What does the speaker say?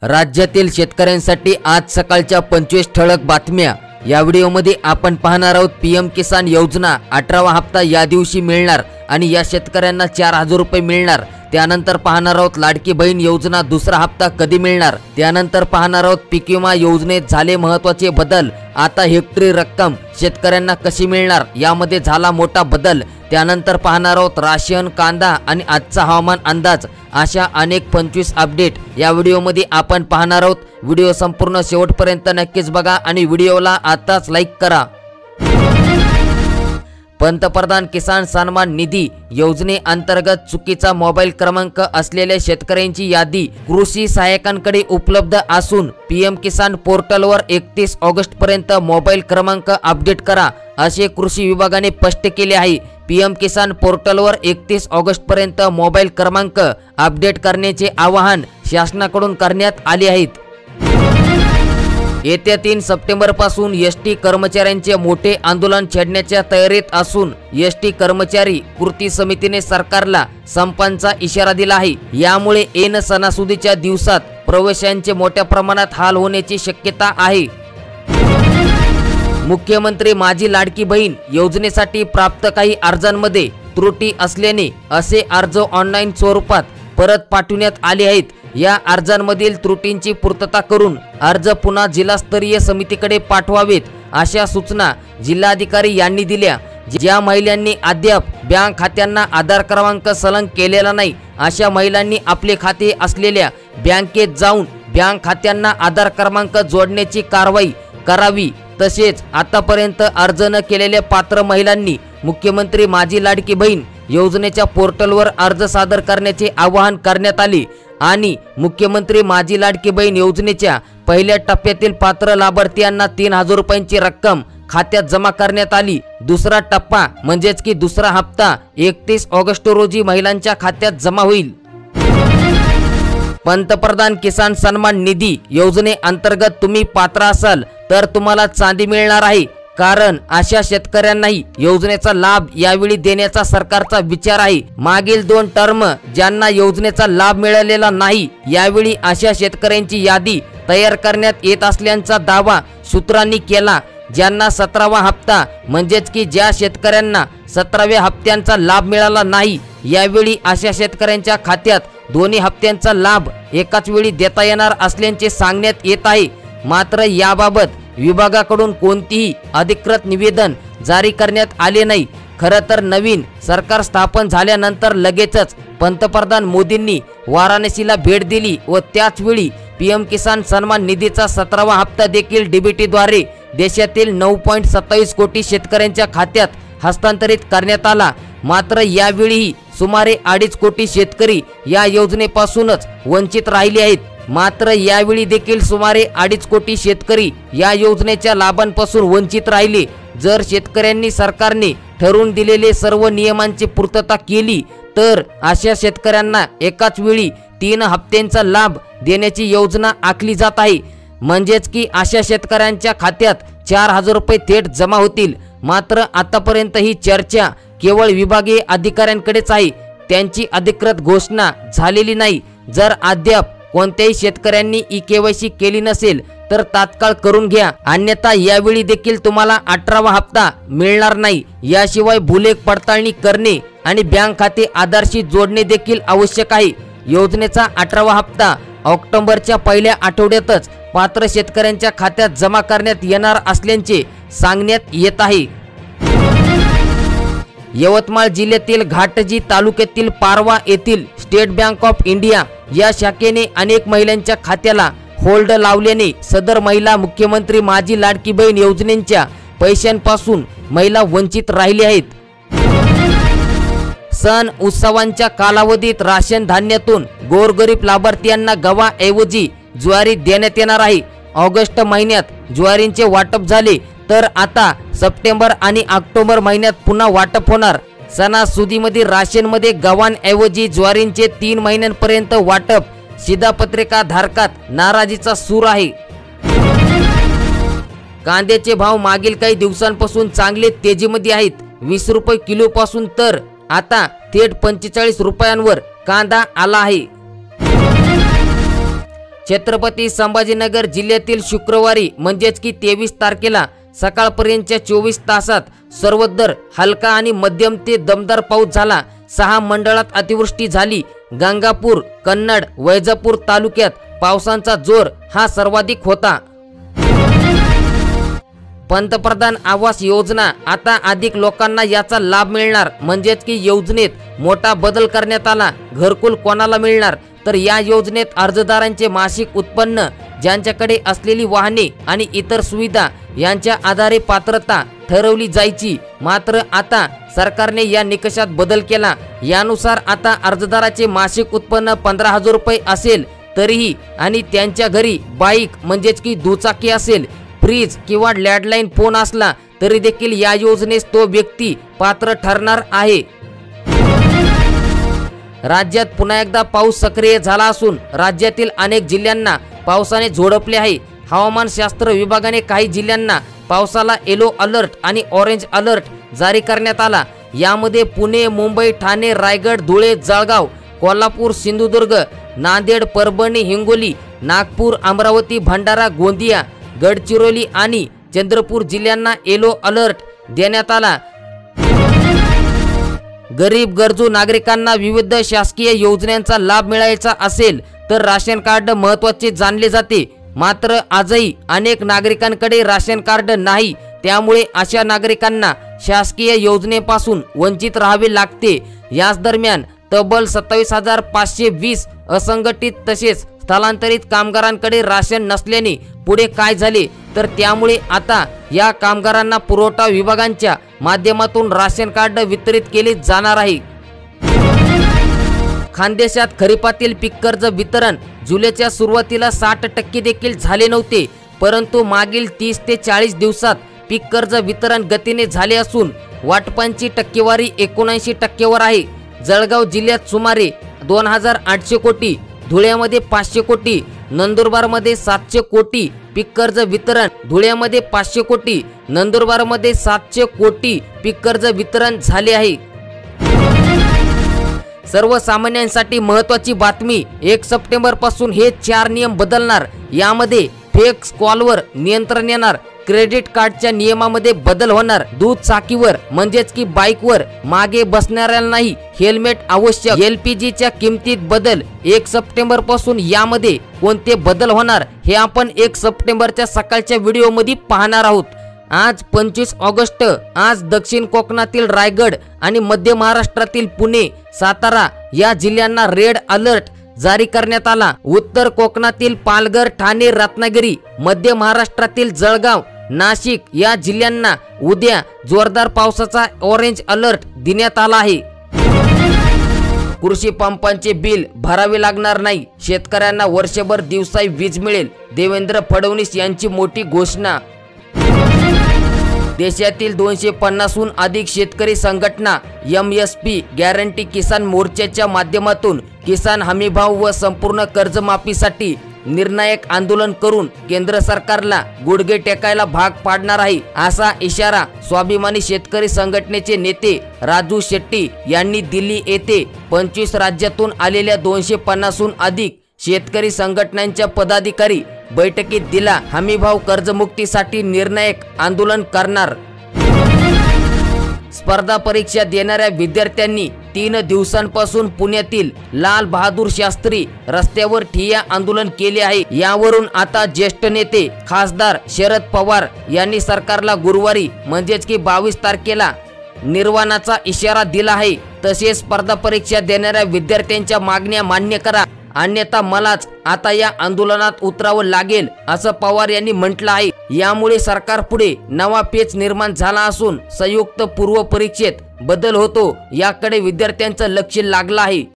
राज्यातील शेतकऱ्यांसाठी आज सकाळच्या 25 ठळक बातम्या। या व्हिडिओमध्ये आपण पाहणार आहोत पीएम किसान योजना 18वा हप्ता या दिवशी मिळणार आणि या शेतकऱ्यांना 4000 रुपये मिळणार। त्यानंतर पाहणार आहोत लाडकी बहीण योजना दुसरा हप्ता कधी मिळणार। त्यानंतर पाहणार आहोत पीक विमा योजनेत झाले महत्त्वाचे बदल, आता हेक्टरी रक्कम शेतकऱ्यांना कशी मिळणार यामध्ये झाला मोठा बदल। त्यानंतर पाहणार आहोत राशन, कांदा आणि आजचा हवामान अंदाज, अशा अनेक 25 अपडेट या व्हिडिओमध्ये आपण पाहणार आहोत। व्हिडिओ संपूर्ण शेवटपर्यंत नक्कीच बघा आणि व्हिडिओला आताच लाईक करा। पंतप्रधान किसान सन्मान निधी योजनेअंतर्गत चुकीचा मोबाईल क्रमांक असलेल्या शेतकऱ्यांची यादी कृषी सहाय्यकांकडे उपलब्ध असून पीएम किसान पोर्टलवर 31 ऑगस्टपर्यंत मोबाईल क्रमांक अपडेट करा, असे कृषी विभागाने स्पष्ट केले आहे। पीएम किसान पोर्टलवर 31 ऑगस्टपर्यंत मोबाईल क्रमांक अपडेट करण्याचे आवाहन शासनाकडून करण्यात आले आहे। येत्या 3 सप्टेंबरपासून एसटी कर्मचाऱ्यांचे मोठे आंदोलन छेडण्याच्या तयारीत असून एसटी कर्मचारी कृती समितीने सरकारला संपांचा इशारा दिला आहे। यामुळे ऐन सणासुदीच्या दिवसात प्रवाशांचे मोठ्या प्रमाणात हाल होण्याची शक्यता आहे। मुख्यमंत्री माझी लाडकी बहीण योजनेसाठी प्राप्त काही अर्जांमध्ये त्रुटी असल्याने असे अर्ज ऑनलाईन स्वरूपात परत पाठवण्यात आले आहेत। या अर्जांमधील त्रुटींची पूर्तता करून अर्ज पुन्हा जिल्हास्तरीय समितीकडे पाठवावेत, अशा सूचना जिल्हाधिकारी यांनी दिल्या। ज्या महिलांनी अद्याप बँक खात्यांना आधार क्रमांक संलग्न केलेला नाही, अशा महिलांनी आपले खाते असलेल्या बँकेत जाऊन बँक खात्यांना आधार क्रमांक जोडण्याची कारवाई करावी। तसेच आतापर्यंत अर्ज न केलेल्या पात्र महिलांनी मुख्यमंत्री माझी लाडकी बहीण योजनेच्या पोर्टलवर अर्ज सादर करण्याचे आवाहन करण्यात आले आणि मुख्यमंत्री माझी लाडकी बहीण योजनेच्या पहिल्या टप्प्यातील पात्र लाभार्थ्यांना 3000 रुपयांची रक्कम खात्यात जमा करण्यात आली। दुसरा टप्पा म्हणजेच की दुसरा हप्ता 31 ऑगस्ट रोजी महिलांच्या खात्यात जमा होईल। पंतप्रधान किसान सन्मान निधी योजनेअंतर्गत तुम्ही पात्र असाल तर तुम्हाला चांदी मिळणार आहे, कारण अशा शेतकऱ्यांनाही योजनेचा लाभ यावेळी देण्याचा सरकारचा विचार आहे। मागील 2 टर्म ज्यांना योजनेचा लाभ मिळालेला नाही, यावेळी अशा शेतकऱ्यांची यादी तयार करण्यात येत असल्याचा दावा सूत्रांनी केला। ज्यांना 17वा हप्ता म्हणजेच की ज्या शेतकऱ्यांना 17व्या हप्त्यांचा लाभ मिळाला नाही, यावेळी अशा शेतकऱ्यांच्या खात्यात दोन्ही हप्त्यांचा लाभ एकाच वेळी देता येणार असल्याचे सांगण्यात येत आहे। मात्र याबाबत विभागाकडून कोणतीही अधिकृत निवेदन जारी करण्यात आले नाही। खरं तर नवीन सरकार स्थापन झाल्यानंतर लगेचच पंतप्रधान मोदींनी वाराणसीला भेट दिली व त्याच वेळी पीएम किसान सन्मान निधीचा 17वा हप्ता देखील डीबीटीद्वारे देशातील 9.27 कोटी शेतकऱ्यांच्या खात्यात हस्तांतरित करण्यात आला। मात्र यावेळीही सुमारे 2.5 कोटी शेतकरी या योजनेपासूनच वंचित राहिले आहेत। मात्र यावेळी देखील सुमारे 2.5 कोटी शेतकरी या योजनेच्या लाभांपासून वंचित राहिले। जर शेतकऱ्यांनी सरकारने ठरवून दिलेले सर्व नियमांची पूर्तता केली तर अशा शेतकऱ्यांना एकाच वेळी 3 हप्त्यांचा लाभ देण्याची योजना आखली जात आहे। म्हणजेच की अशा शेतकऱ्यांच्या खात्यात 4000 रुपये थेट जमा होतील। मात्र आतापर्यंत ही चर्चा केवळ विभागीय अधिकाऱ्यांकडेच आहे, त्यांची अधिकृत घोषणा झालेली नाही। जर अद्याप कोणत्याही शेतकऱ्यांनी ई-केवायसी केली नसेल तर तात्काळ करून घ्या, अन्यथा यावेळी देखील तुम्हाला 18वा हप्ता मिळणार नाही। याशिवाय भूलेख पडताळणी करणे आणि बँक खाते आधारशी जोडणे देखील आवश्यक आहे। योजनेचा 18वा हप्ता ऑक्टोबरच्या पहिल्या आठवड्यातच पात्र शेतकऱ्यांच्या खात्यात जमा करण्यात येणार असल्याचे सांगण्यात येत आहे। यवतमाळ जिल्ह्यातील घाटंजी तालुक्यातील पारवा येथील स्टेट बँक ऑफ इंडिया या शाखेने अनेक महिलांच्या खात्याला होल्ड लावल्याने सदर महिला मुख्यमंत्री माझी लाडकी बहीण योजनेच्या पैशांपासून महिला वंचित राहिल्या आहेत। सण उत्सवांच्या कालावधीत राशन धान्यातून गोरगरीब लाभार्थ्यांना गव्हाऐवजी ज्वारी देण्यात येणार आहे। ऑगस्ट महिन्यात ज्वारींचे वाटप झाले तर आता सप्टेंबर आणि ऑक्टोबर महिन्यात पुन्हा वाटप होणार। सणासुदीमध्ये राशनमध्ये गव्हांऐवजी ज्वारींचे 3 महिन्यांपर्यंत वाटप, शिधापत्रिका धारकात नाराजीचा सूर आहे। कांद्याचे भाव मागील काही दिवसांपासून चांगले तेजीमध्ये आहेत। 20 रुपये किलो पासून तर आता थेट 45 रुपयांवर कांदा आला आहे। छत्रपती संभाजीनगर जिल्ह्यातील शुक्रवारी म्हणजेच की 23 तारखेला सकाळपर्यंतच्या 24 तासात सर्वत्र हलका आणि मध्यम ते दमदार पाऊस झाला। 6 मंडळात अतिवृष्टी झाली। गंगापूर, कन्नड, वैजापूर तालुक्यात पावसाचा जोर हा सर्वाधिक होता। पंतप्रधान आवास योजना आता अधिक लोकांना याचा लाभ मिळणार, म्हणजेच की योजनेत मोठा बदल करण्यात आला। घरकुल कोणाला मिळणार तर या योजनेत अर्जदारांचे मासिक उत्पन्न, ज्यांच्याकडे असलेली वाहने आणि इतर सुविधा यांच्या आधारे पात्रता ठरवली जायची। मात्र आता सरकारने या निकषात बदल केला। यानुसार आता अर्जदाराचे मासिक उत्पन्न 15,000 रुपये असेल तरीही आणि त्यांच्या घरी बाईक म्हणजेच की दुचाकी असेल, फ्रीज किंवा लँडलाईन फोन असला तरी देखील या योजनेस तो व्यक्ती पात्र ठरणार आहे। राज्यात पुन्हा एकदा पाऊस सक्रिय झाला असून राज्यातील अनेक जिल्ह्यांना पावसाने झोडपले आहे। हवामानशास्त्र विभागाने काही जिल्ह्यांना पावसाला येलो अलर्ट आणि ऑरेंज अलर्ट जारी करण्यात आला। यामध्ये पुणे, मुंबई, ठाणे, रायगड, धुळे, जळगाव, कोल्हापूर, सिंधुदुर्ग, नांदेड, परभणी, हिंगोली, नागपूर, अमरावती, भंडारा, गोंदिया, गडचिरोली आणि चंद्रपूर जिल्ह्यांना येलो अलर्ट देण्यात आला। गरीब गरजू नागरिकांना विविध शासकीय योजनांचा लाभ मिळायचा असेल तर राशन कार्ड महत्त्वाचे जाणले जाते। मात्र आजही अनेक नागरिकांकडे राशन कार्ड नाही, त्यामुळे अशा नागरिकांना शासकीय योजनेपासून वंचित राहावे लागते। याच दरम्यान तब्बल 27,520 असंघटित तसेच स्थलांतरित कामगारांकडे राशन नसल्याने पुढे काय झाले तर त्यामुळे आता या कामगारांना पुरवठा विभागांच्या माध्यमातून राशन कार्ड वितरित केले जाणार आहे। खानदेशात खरीपातील पीक कर्ज वितरण जुलैच्या सुरुवातीला 60% देखील झाले नव्हते, परंतु मागील 30 ते 40 दिवसात पीक कर्ज वितरण गतीने झाले असून वाटपांची टक्केवारी 79% वर आहे। जळगाव जिल्ह्यात सुमारे 2,800 कोटी, धुळ्यामध्ये 500 कोटी, नंदुरबारमध्ये 700 कोटी पीक कर्ज वितरण, धुळ्यामध्ये 500 कोटी, नंदुरबारमध्ये 700 कोटी पीक कर्ज वितरण झाले आहे। सर्वसामान्यांसाठी महत्त्वाची बातमी, 1 सप्टेंबर पासून हे 4 नियम बदलणार। यामध्ये फेक कॉलवर नियंत्रण येणार, क्रेडिट कार्डच्या नियमामध्ये बदल होणार, दूध चाकीवर म्हणजेच की बाईकवर मागे बसणाऱ्यांनाही हेल्मेट आवश्यक, LPGच्या किमतीत बदल 1 सप्टेंबर पासून यामध्ये कोणते बदल होणार हे आपण 1 सप्टेंबरच्या सकाळच्या व्हिडिओमध्ये पाहणार आहोत। आज 25 ऑगस्ट, आज दक्षिण कोकणातील रायगड आणि मध्य महाराष्ट्रातील पुणे, सातारा या जिल्ह्यांना रेड अलर्ट जारी करण्यात आला। उत्तर कोकणातील पालघर, ठाणे, रत्नागिरी, मध्य महाराष्ट्रातील जळगाव, नाशिक या जिल्ह्यांना उद्या जोरदार पावसाचा ऑरेंज अलर्ट देण्यात आला आहे। कृषी पंपांचे बिल भरावे लागणार नाही, शेतकऱ्यांना वर्षभर दिवसाई वीज मिळेल, देवेंद्र फडणवीस यांची मोठी घोषणा। देशातील 250हून अधिक शेतकरी संघटना MSP गॅरंटी किसान मोर्चाच्या माध्यमातून किसान हमीभाव व संपूर्ण कर्जमाफीसाठी निर्णायक आंदोलन करून केंद्र सरकारला गुडघे टेकायला भाग पाडणार आहे, असा इशारा स्वाभिमानी शेतकरी संघटनेचे नेते राजू शेट्टी यांनी दिल्ली येथे 25 राज्यातून आलेल्या 250हून अधिक शेतकरी संघटनांच्या पदाधिकारी बैठकीत दिला। हमीभाव कर्जमुक्तीसाठी निर्णायक आंदोलन करणार। स्पर्धा परीक्षा देणाऱ्या विद्यार्थ्यांनी 3 दिवसांपासून पुण्यातील लाल बहादूर शास्त्री रस्त्यावर ठिय्या आंदोलन केले आहे। यावरून आता ज्येष्ठ नेते खासदार शरद पवार यांनी सरकारला गुरुवारी म्हणजेच की 22 तारखेला निर्वाणाचा इशारा दिला आहे। तसेच स्पर्धा परीक्षा देणाऱ्या विद्यार्थ्यांच्या मागण्या मान्य करा, अन्यथा मलाच आता या आंदोलनात उतरावं लागेल, असं पवार यांनी म्हटलं आहे। यामुळे सरकार पुढे नवा पेच निर्माण झाला असून संयुक्त पूर्व परीक्षेत बदल होतो याकडे विद्यार्थ्यांचं लक्ष लागलं आहे।